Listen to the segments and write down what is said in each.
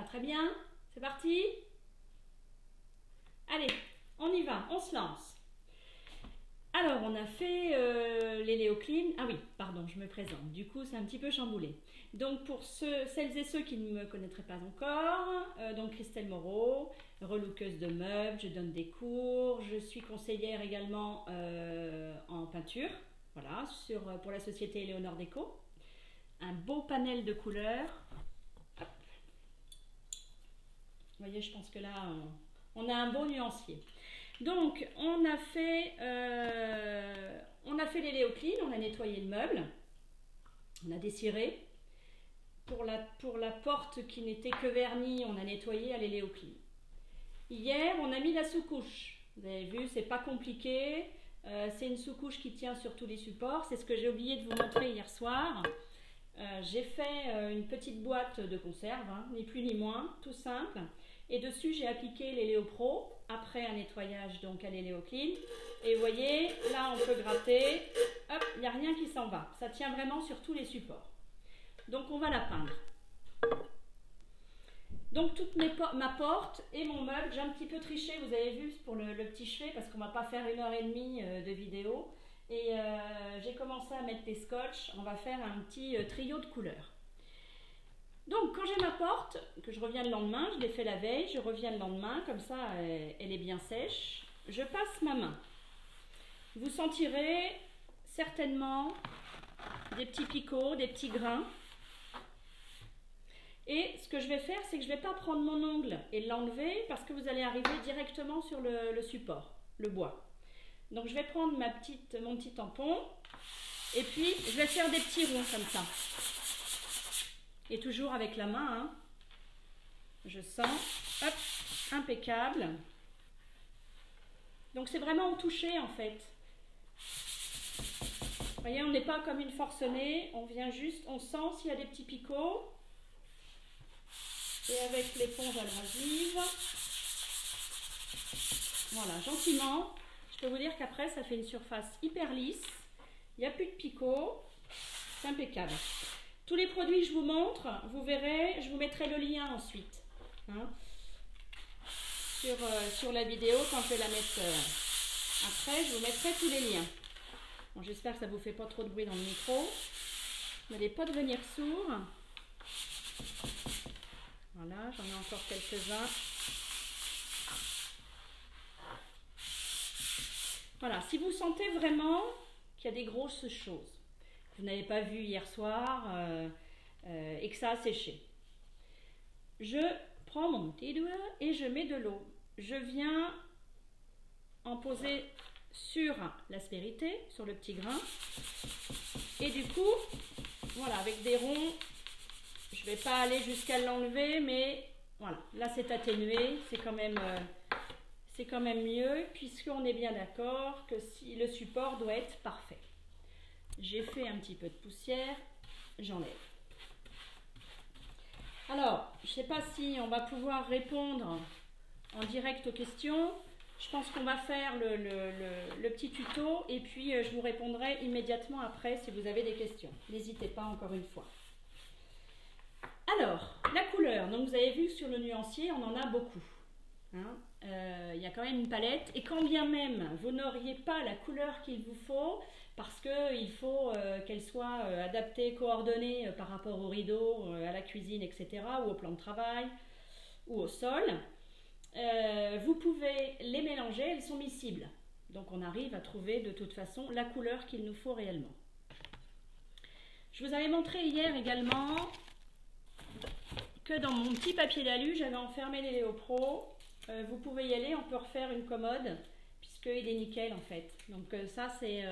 très bien. C'est parti? Allez, on y va, on se lance. Alors, on a fait les Léoclines. Ah oui, pardon, je me présente. Du coup, c'est un petit peu chamboulé. Donc, pour celles et ceux qui ne me connaîtraient pas encore, donc Christelle Moreau, relookeuse de meubles, je donne des cours, je suis conseillère également en peinture, voilà, pour la société Éléonore Déco. Un beau panel de couleurs. Hop. Vous voyez, je pense que là, on a un bon nuancier. Donc, on a fait les Léoclines, on a nettoyé le meuble, on a desciré. Pour la porte qui n'était que vernie, on a nettoyé à l'Léocline. Hier, on a mis la sous-couche. Vous avez vu, c'est pas compliqué. C'est une sous-couche qui tient sur tous les supports. C'est ce que j'ai oublié de vous montrer hier soir. J'ai fait une petite boîte de conserve, hein, ni plus ni moins, tout simple. Et dessus, j'ai appliqué les Léopro, après un nettoyage donc à l'Léocline. Et vous voyez, là, on peut gratter. Hop, il n'y a rien qui s'en va. Ça tient vraiment sur tous les supports. Donc, on va la peindre. Donc, ma porte et mon meuble, j'ai un petit peu triché, vous avez vu, pour le petit chevet, parce qu'on ne va pas faire 1h30 de vidéo. Et j'ai commencé à mettre des scotch. On va faire un petit trio de couleurs. Donc, quand j'ai ma porte, que je reviens le lendemain, je l'ai fait la veille, je reviens le lendemain, comme ça, elle est bien sèche. Je passe ma main. Vous sentirez certainement des petits picots, des petits grains. Et ce que je vais faire, c'est que je ne vais pas prendre mon ongle et l'enlever parce que vous allez arriver directement sur le support, le bois. Donc je vais prendre mon petit tampon et puis je vais faire des petits ronds comme ça. Et toujours avec la main, hein. Je sens, hop, impeccable. Donc c'est vraiment au toucher en fait. Vous voyez, on n'est pas comme une forcenée, on vient juste, on sent s'il y a des petits picots. Et avec l'éponge abrasive, voilà, gentiment, je peux vous dire qu'après ça fait une surface hyper lisse, il n'y a plus de picots, c'est impeccable. Tous les produits que je vous montre, vous verrez, je vous mettrai le lien ensuite, hein, sur la vidéo quand je vais la mettre après, je vous mettrai tous les liens. Bon, j'espère que ça ne vous fait pas trop de bruit dans le micro, n'allez pas devenir sourd. Voilà, j'en ai encore quelques-uns. Voilà, si vous sentez vraiment qu'il y a des grosses choses, que vous n'avez pas vu hier soir et que ça a séché, je prends mon petit doigt et je mets de l'eau. Je viens en poser sur l'aspérité, sur le petit grain. Et du coup, voilà, avec des ronds, je ne vais pas aller jusqu'à l'enlever, mais voilà, là c'est atténué, c'est quand même mieux, puisqu'on est bien d'accord que si le support doit être parfait. J'ai fait un petit peu de poussière, j'enlève. Alors, je ne sais pas si on va pouvoir répondre en direct aux questions. Je pense qu'on va faire le petit tuto et puis je vous répondrai immédiatement après si vous avez des questions. N'hésitez pas encore une fois. Alors, la couleur, donc vous avez vu sur le nuancier, on en a beaucoup. Hein, y a quand même une palette et quand bien même vous n'auriez pas la couleur qu'il vous faut, parce qu'il faut qu'elle soit adaptée, coordonnée par rapport au rideau, à la cuisine, etc., ou au plan de travail, ou au sol, vous pouvez les mélanger, elles sont miscibles. Donc on arrive à trouver de toute façon la couleur qu'il nous faut réellement. Je vous avais montré hier également que dans mon petit papier d'alu, j'avais enfermé les Léopro. Vous pouvez y aller, on peut refaire une commode, puisqu'il est nickel en fait. Donc ça c'est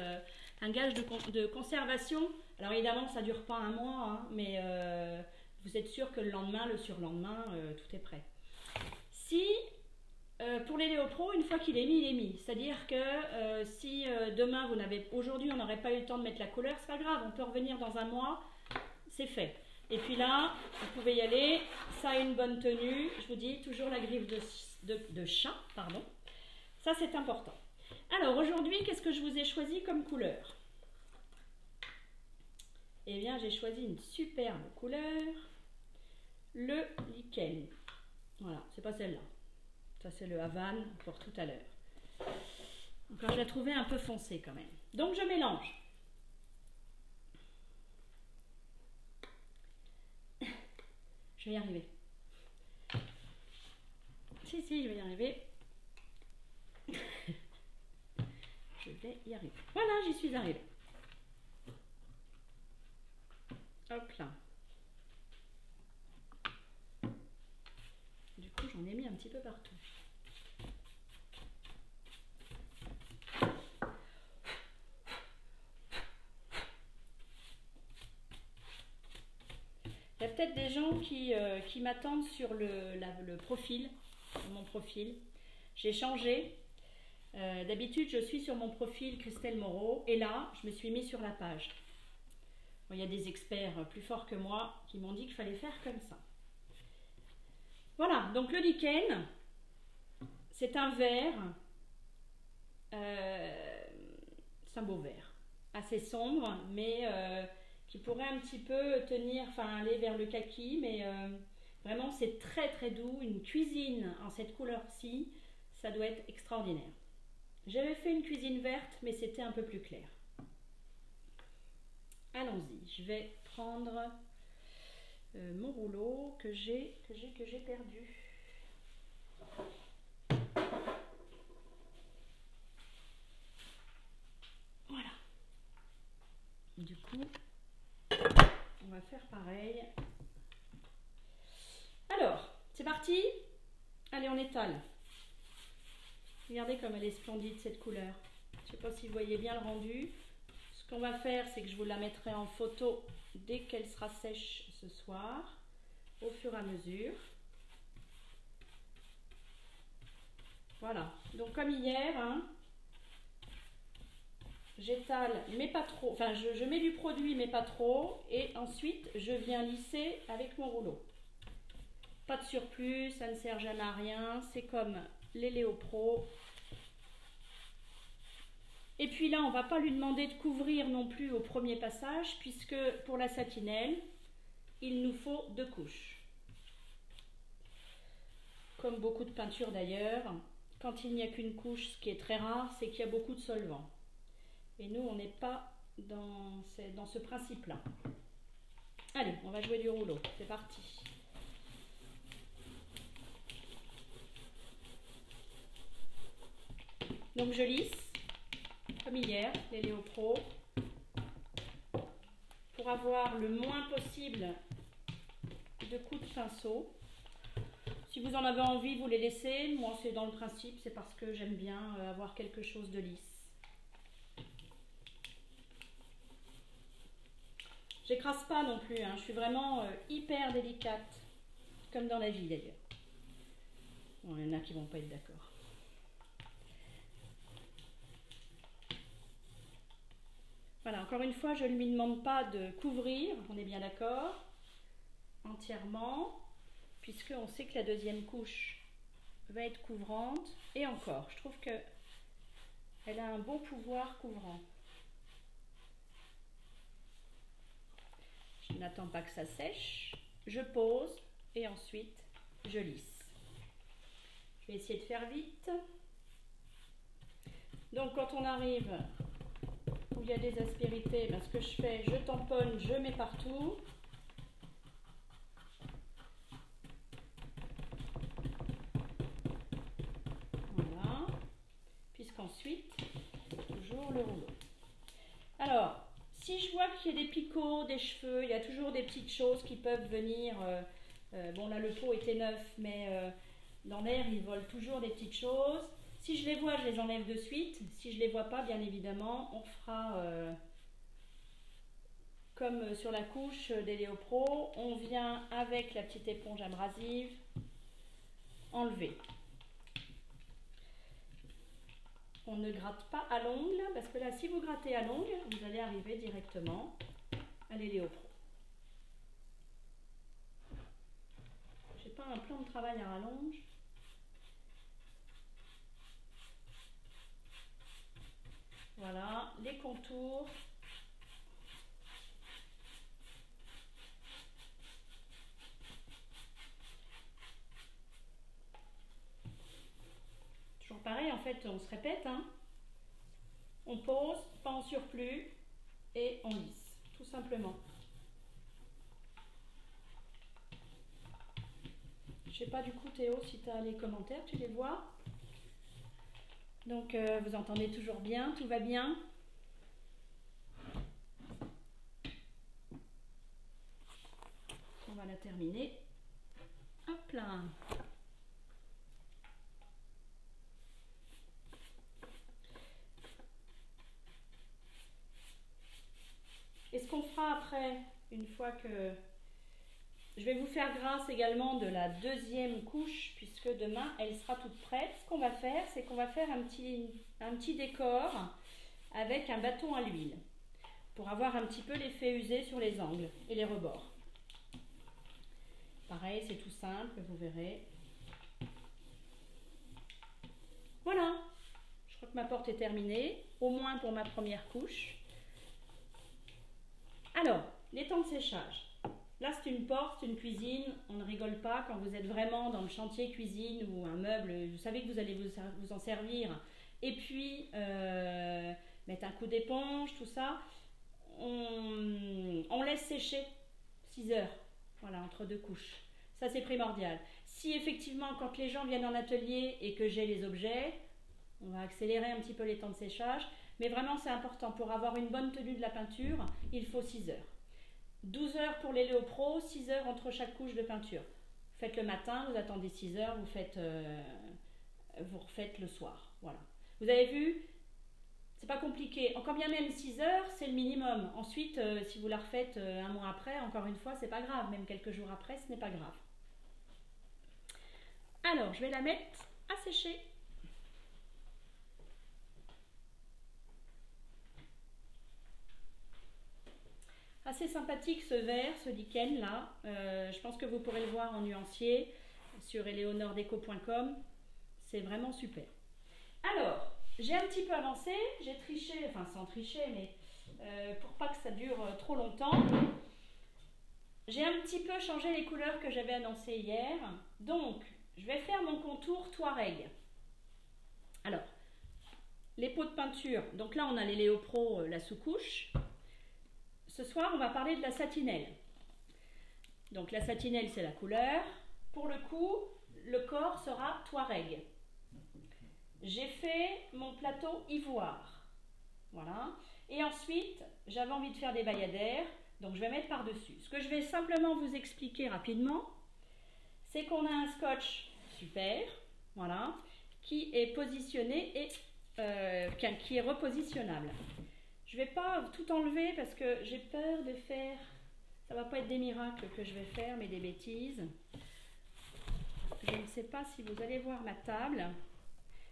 un gage de conservation. Alors évidemment ça ne dure pas un mois, hein, mais vous êtes sûr que le lendemain, le surlendemain, tout est prêt. Si, pour les Léopro, une fois qu'il est mis, il est mis. C'est-à-dire que si demain, aujourd'hui on n'aurait pas eu le temps de mettre la couleur, c'est pas grave, on peut revenir dans un mois, c'est fait. Et puis là, vous pouvez y aller, ça a une bonne tenue, je vous dis, toujours la griffe de chat, pardon. Ça c'est important. Alors aujourd'hui, qu'est-ce que je vous ai choisi comme couleur? Eh bien, j'ai choisi une superbe couleur, le lichen. pas celle-là. Ça, c'est le Havane pour tout à l'heure. Encore, je la trouvais un peu foncée quand même. Donc, je mélange. Je vais y arriver. Si, je vais y arriver. Je vais y arriver. Voilà, j'y suis arrivée. Hop là. Du coup, j'en ai mis un petit peu partout. Il y a peut-être des gens qui m'attendent sur le profil, sur mon profil. J'ai changé. D'habitude, je suis sur mon profil Christelle Moreau et là, je me suis mis sur la page. Bon, il y a des experts plus forts que moi qui m'ont dit qu'il fallait faire comme ça. Voilà, donc le lichen, c'est un vert, c'est un beau vert, assez sombre, mais qui pourrait un petit peu tenir, enfin aller vers le kaki, mais vraiment c'est très très doux. Une cuisine en cette couleur-ci, ça doit être extraordinaire. J'avais fait une cuisine verte, mais c'était un peu plus clair. Allons-y, je vais prendre mon rouleau que j'ai perdu. Voilà. Du coup, on va faire pareil. Alors, c'est parti. Allez, on étale. Regardez comme elle est splendide cette couleur. Je ne sais pas si vous voyez bien le rendu. Ce qu'on va faire, c'est que je vous la mettrai en photo dès qu'elle sera sèche ce soir, au fur et à mesure. Voilà. Donc comme hier, hein, j'étale, mais pas trop. Enfin, je mets du produit, mais pas trop. Et ensuite, je viens lisser avec mon rouleau. Pas de surplus, ça ne sert jamais à rien. C'est comme les Léopro. Et puis là, on ne va pas lui demander de couvrir non plus au premier passage, puisque pour la satinelle, il nous faut 2 couches. Comme beaucoup de peintures d'ailleurs, quand il n'y a qu'une couche, ce qui est très rare, c'est qu'il y a beaucoup de solvant. Et nous, on n'est pas dans ce principe-là. Allez, on va jouer du rouleau. C'est parti. Donc je lisse, comme hier, les Léopro, pour avoir le moins possible de coups de pinceau. Si vous en avez envie, vous les laissez. Moi, c'est dans le principe, c'est parce que j'aime bien avoir quelque chose de lisse. J'écrase pas non plus, hein. Je suis vraiment hyper délicate, comme dans la vie d'ailleurs. Bon, il y en a qui vont pas être d'accord. Voilà, encore une fois, je ne lui demande pas de couvrir, on est bien d'accord, entièrement, puisqu'on sait que la deuxième couche va être couvrante. Et encore, je trouve qu'elle a un beau pouvoir couvrant. Je n'attends pas que ça sèche, je pose et ensuite je lisse. Je vais essayer de faire vite. Donc quand on arrive où il y a des aspérités, ben, ce que je fais, je tamponne, je mets partout. Voilà. Puisqu'ensuite, toujours le rouleau. Alors, si je vois qu'il y a des picots, des cheveux, il y a toujours des petites choses qui peuvent venir. Bon, là, le pot était neuf, mais dans l'air, il vole toujours des petites choses. Si je les vois, je les enlève de suite. Si je ne les vois pas, bien évidemment, on fera comme sur la couche des Léopro. On vient avec la petite éponge abrasive enlever. On ne gratte pas à l'ongle, parce que là, si vous grattez à l'ongle, vous allez arriver directement à l'Léopro. J'ai pas un plan de travail à rallonge. Voilà, les contours. fait, on se répète, hein. On pose, pas en surplus, et on lisse, tout simplement. Je sais pas du coup Théo si tu as les commentaires, tu les vois? Donc vous entendez toujours bien, tout va bien? On va la terminer. Hop là. Et ce qu'on fera après, une fois que... Je vais vous faire grâce également de la deuxième couche, puisque demain, elle sera toute prête. Ce qu'on va faire, c'est qu'on va faire un petit décor avec un bâton à l'huile, pour avoir un petit peu l'effet usé sur les angles et les rebords. Pareil, c'est tout simple, vous verrez. Voilà, je crois que ma porte est terminée, au moins pour ma première couche. Alors, les temps de séchage. Là, c'est une porte, une cuisine, on ne rigole pas quand vous êtes vraiment dans le chantier cuisine ou un meuble, vous savez que vous allez vous en servir. Et puis, mettre un coup d'éponge, tout ça. On laisse sécher 6 heures, voilà, entre deux couches. Ça, c'est primordial. Si effectivement, quand les gens viennent en atelier et que j'ai les objets, on va accélérer un petit peu les temps de séchage. Mais vraiment, c'est important. Pour avoir une bonne tenue de la peinture, il faut 6 heures. 12 heures pour les Léopro, 6 heures entre chaque couche de peinture. Vous faites le matin, vous attendez 6 heures, vous refaites le soir. Voilà. Vous avez vu, c'est pas compliqué. Quand bien même 6 heures, c'est le minimum. Ensuite, si vous la refaites un mois après, encore une fois, c'est pas grave. Même quelques jours après, ce n'est pas grave. Alors, je vais la mettre à sécher. Assez sympathique ce vert, ce lichen là. Je pense que vous pourrez le voir en nuancier sur eleonordeco.com. C'est vraiment super. Alors, j'ai un petit peu avancé, j'ai triché, enfin sans tricher, mais pour pas que ça dure trop longtemps. J'ai un petit peu changé les couleurs que j'avais annoncées hier. Donc, je vais faire mon contour Touareg. Alors, les pots de peinture. Donc là, on a les Léopro, la sous-couche. Ce soir, on va parler de la satinelle. Donc la satinelle, c'est la couleur. Pour le coup, le corps sera Touareg. J'ai fait mon plateau ivoire. Voilà. Et ensuite, j'avais envie de faire des bayadères. Donc je vais mettre par-dessus. Ce que je vais simplement vous expliquer rapidement, c'est qu'on a un scotch super, voilà, qui est positionné et qui est repositionnable. Je ne vais pas tout enlever parce que j'ai peur de faire... Ça ne va pas être des miracles que je vais faire, mais des bêtises. Je ne sais pas si vous allez voir ma table.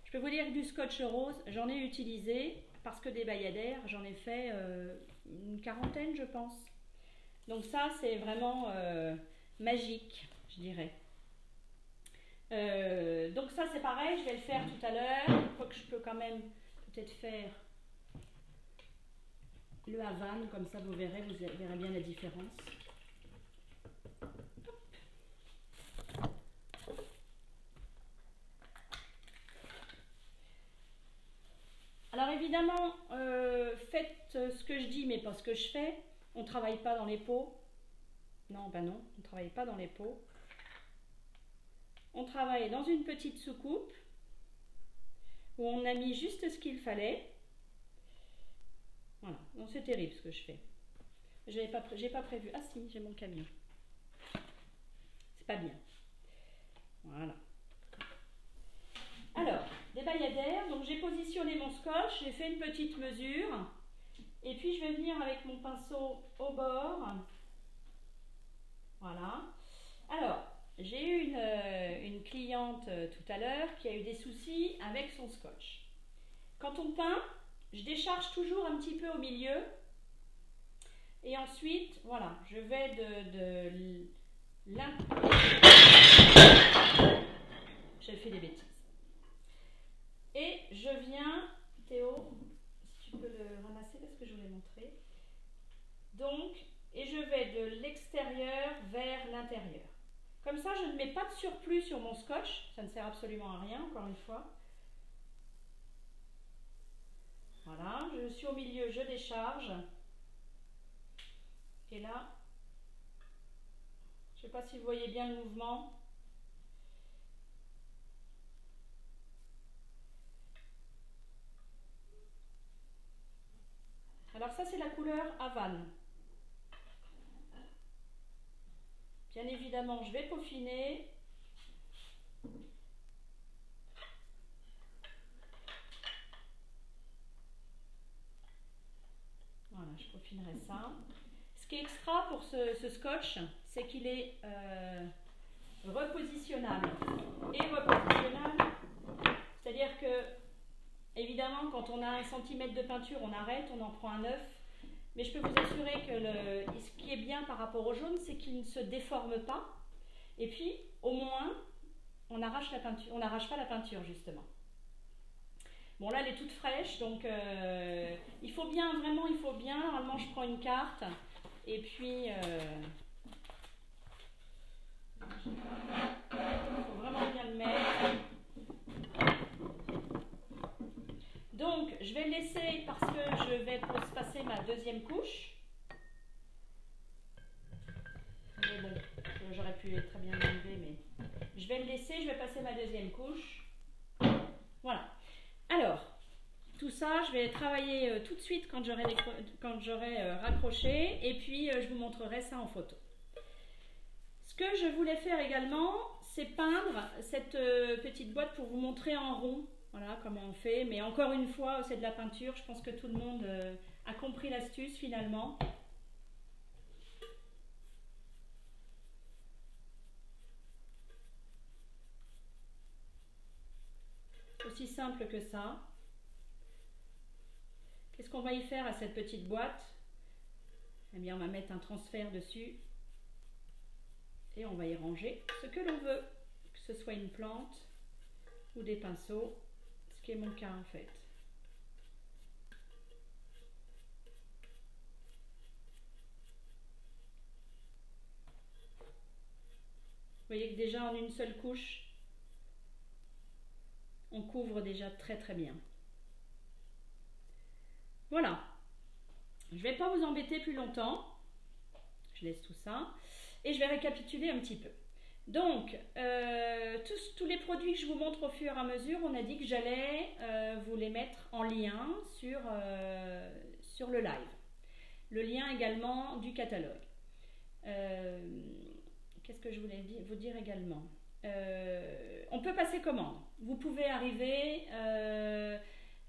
Je peux vous dire que du scotch rose, j'en ai utilisé parce que des bayadères, j'en ai fait une quarantaine, je pense. Donc ça, c'est vraiment magique, je dirais. Donc ça, c'est pareil, je vais le faire tout à l'heure. Je crois que je peux quand même peut-être faire... le Havane, comme ça vous verrez bien la différence. Alors évidemment, faites ce que je dis, mais pas ce que je fais. On ne travaille pas dans les pots. Non, ben non, on ne travaille pas dans les pots. On travaille dans une petite soucoupe où on a mis juste ce qu'il fallait. Voilà, donc c'est terrible ce que je fais. J'ai pas prévu. Ah si, j'ai mon camion. C'est pas bien. Voilà. Alors, des bayadères. Donc j'ai positionné mon scotch, j'ai fait une petite mesure. Et puis je vais venir avec mon pinceau au bord. Voilà. Alors, j'ai eu une cliente tout à l'heure qui a eu des soucis avec son scotch. Quand on peint, je décharge toujours un petit peu au milieu. Et ensuite, voilà, je vais j'ai fait des bêtises. Et je viens, Théo, si tu peux le ramasser parce que je voulais montrer. Donc, et je vais de l'extérieur vers l'intérieur. Comme ça, je ne mets pas de surplus sur mon scotch. Ça ne sert absolument à rien, encore une fois. Voilà, je suis au milieu, je décharge. Et là, je ne sais pas si vous voyez bien le mouvement. Alors ça, c'est la couleur Havane. Bien évidemment, je vais peaufiner. Voilà, je peaufinerai ça. Ce qui est extra pour ce scotch, c'est qu'il est repositionnable. Et repositionnable, c'est-à-dire que, évidemment, quand on a 1 cm de peinture, on arrête, on en prend un neuf. Mais je peux vous assurer que ce qui est bien par rapport au jaune, c'est qu'il ne se déforme pas. Et puis, au moins, on n'arrache pas la peinture, justement. Bon, là, elle est toute fraîche, donc il faut bien. Normalement, je prends une carte. Et puis, il faut vraiment bien le mettre. Donc, je vais le laisser parce que je vais passer ma deuxième couche. Mais bon, j'aurais pu très bien l'enlever, mais je vais le laisser, je vais passer ma deuxième couche. Voilà. Alors, tout ça, je vais travailler tout de suite quand j'aurai raccroché, et puis je vous montrerai ça en photo. Ce que je voulais faire également, c'est peindre cette petite boîte pour vous montrer en rond. Voilà comment on fait, mais encore une fois, c'est de la peinture. Je pense que tout le monde a compris l'astuce finalement. Aussi simple que ça. Qu'est-ce qu'on va y faire à cette petite boîte? Eh bien, on va mettre un transfert dessus et on va y ranger ce que l'on veut, que ce soit une plante ou des pinceaux, ce qui est mon cas en fait. Vous voyez que déjà en une seule couche, on couvre déjà très très bien. Voilà. Je ne vais pas vous embêter plus longtemps. Je laisse tout ça. Et je vais récapituler un petit peu. Donc, tous les produits que je vous montre au fur et à mesure, on a dit que j'allais vous les mettre en lien sur le live. Le lien également du catalogue. Qu'est-ce que je voulais vous dire également? On peut passer commande. Vous pouvez arriver...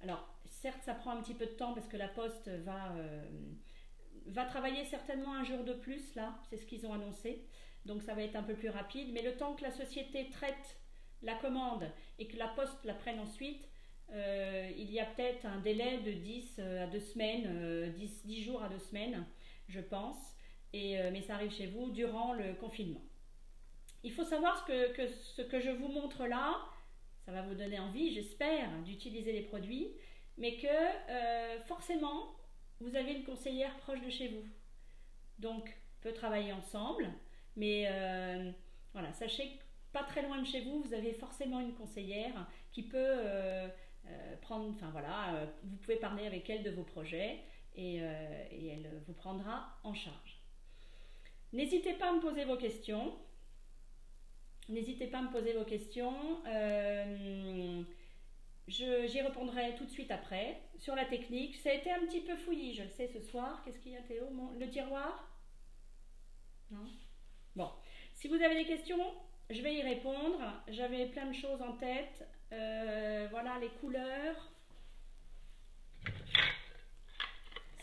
alors, certes, ça prend un petit peu de temps parce que la poste va travailler certainement un jour de plus, là. C'est ce qu'ils ont annoncé. Donc, ça va être un peu plus rapide. Mais le temps que la société traite la commande et que la poste la prenne ensuite, il y a peut-être un délai de 10 à 2 semaines, 10 jours à 2 semaines, je pense. Mais ça arrive chez vous durant le confinement. Il faut savoir ce que je vous montre là, ça va vous donner envie, j'espère, d'utiliser les produits, mais que forcément, vous avez une conseillère proche de chez vous. Donc, on peut travailler ensemble, mais voilà, sachez que pas très loin de chez vous, vous avez forcément une conseillère qui peut prendre, enfin voilà, vous pouvez parler avec elle de vos projets et elle vous prendra en charge. N'hésitez pas à me poser vos questions. N'hésitez pas à me poser vos questions. J'y répondrai tout de suite après. Sur la technique, ça a été un petit peu fouillis, je le sais ce soir. Qu'est-ce qu'il y a, Théo? Le tiroir? Non? Bon. Si vous avez des questions, je vais y répondre. J'avais plein de choses en tête. Voilà les couleurs.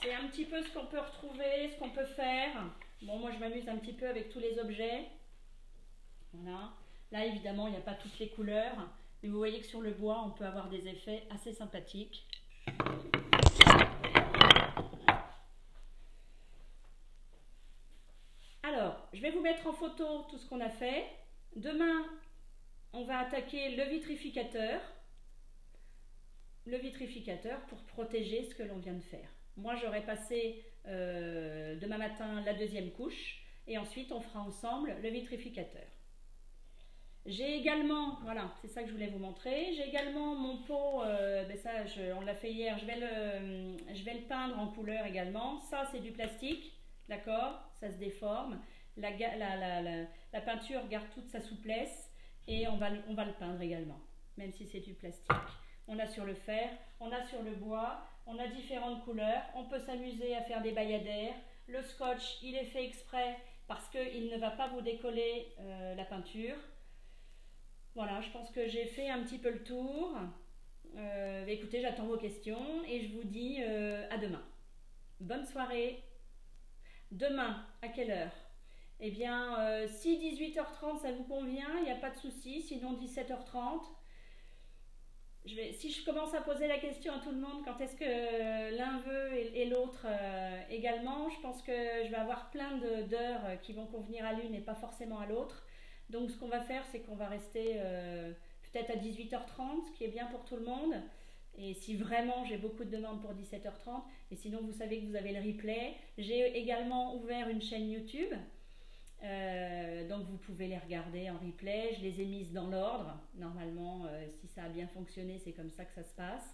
C'est un petit peu ce qu'on peut retrouver, ce qu'on peut faire. Bon, moi je m'amuse un petit peu avec tous les objets. Voilà. Là évidemment il n'y a pas toutes les couleurs, mais vous voyez que sur le bois on peut avoir des effets assez sympathiques. Alors, je vais vous mettre en photo tout ce qu'on a fait. Demain, on va attaquer le vitrificateur. Le vitrificateur pour protéger ce que l'on vient de faire. Moi j'aurai passé demain matin la deuxième couche et ensuite on fera ensemble le vitrificateur. J'ai également, voilà, c'est ça que je voulais vous montrer. J'ai également mon pot, ça on l'a fait hier, je vais le peindre en couleur également. Ça c'est du plastique, d'accord, ça se déforme. La peinture garde toute sa souplesse et on va le peindre également, même si c'est du plastique. On a sur le fer, on a sur le bois, on a différentes couleurs. On peut s'amuser à faire des bayadères. Le scotch, il est fait exprès parce qu'il ne va pas vous décoller la peinture. Voilà, je pense que j'ai fait un petit peu le tour. Écoutez, j'attends vos questions et je vous dis à demain. Bonne soirée. Demain, à quelle heure? Eh bien, si 18h30 ça vous convient, il n'y a pas de souci. Sinon 17h30. Si je commence à poser la question à tout le monde, quand est-ce que l'un veut et l'autre également, je pense que je vais avoir plein d'heures qui vont convenir à l'une et pas forcément à l'autre. Donc ce qu'on va faire, c'est qu'on va rester peut-être à 18h30, ce qui est bien pour tout le monde. Et si vraiment j'ai beaucoup de demandes pour 17h30, et sinon vous savez que vous avez le replay. J'ai également ouvert une chaîne YouTube. Donc vous pouvez les regarder en replay. Je les ai mises dans l'ordre. Normalement, si ça a bien fonctionné, c'est comme ça que ça se passe.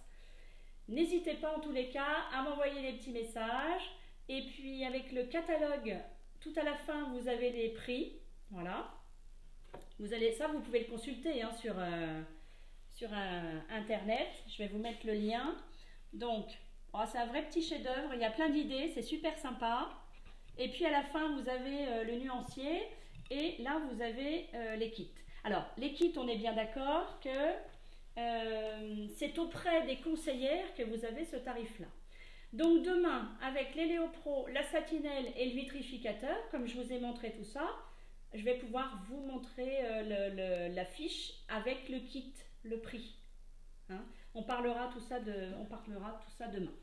N'hésitez pas en tous les cas à m'envoyer des petits messages. Et puis avec le catalogue, tout à la fin, vous avez les prix. Voilà. Ça, vous pouvez le consulter sur Internet. Je vais vous mettre le lien. Donc, c'est un vrai petit chef-d'œuvre. Il y a plein d'idées. C'est super sympa. Et puis à la fin, vous avez le nuancier et là, vous avez les kits. Alors, les kits, on est bien d'accord que c'est auprès des conseillères que vous avez ce tarif-là. Donc demain, avec l'Héléopro, la satinelle et le vitrificateur, comme je vous ai montré tout ça, je vais pouvoir vous montrer la fiche avec le kit, le prix. Hein, on parlera tout ça demain.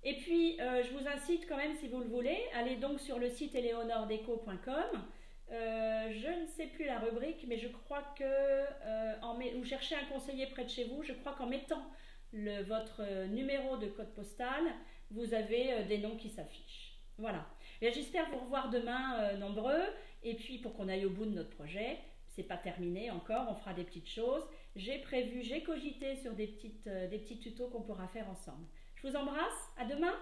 Et puis, je vous incite quand même, si vous le voulez, allez donc sur le site eleonordeco.com. Je ne sais plus la rubrique, mais je crois que vous cherchez un conseiller près de chez vous. Je crois qu'en mettant votre numéro de code postal, vous avez des noms qui s'affichent. Voilà. J'espère vous revoir demain nombreux. Et puis, pour qu'on aille au bout de notre projet, c'est pas terminé encore, on fera des petites choses. J'ai cogité sur des petits tutos qu'on pourra faire ensemble. Je vous embrasse, à demain!